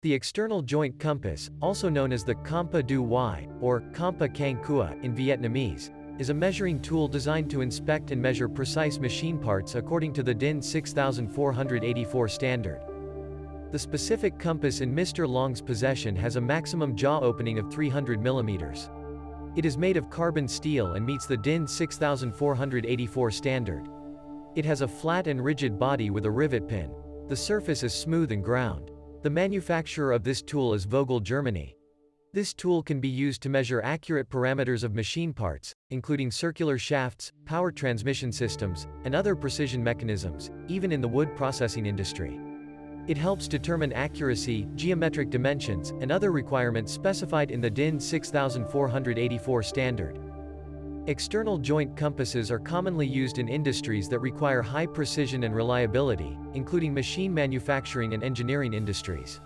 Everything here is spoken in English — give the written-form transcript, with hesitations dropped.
The external joint compass, also known as the compa du ngoài, or compa càng in Vietnamese, is a measuring tool designed to inspect and measure precise machine parts according to the DIN 6484 standard. The specific compass in Mr. Long's possession has a maximum jaw opening of 300 mm. It is made of carbon steel and meets the DIN 6484 standard. It has a flat and rigid body with a rivet pin. The surface is smooth and ground. The manufacturer of this tool is Vogel Germany. This tool can be used to measure accurate parameters of machine parts, including circular shafts, power transmission systems, and other precision mechanisms, even in the wood processing industry. It helps determine accuracy, geometric dimensions, and other requirements specified in the DIN 6484 standard. External joint compasses are commonly used in industries that require high precision and reliability, including machine manufacturing and engineering industries.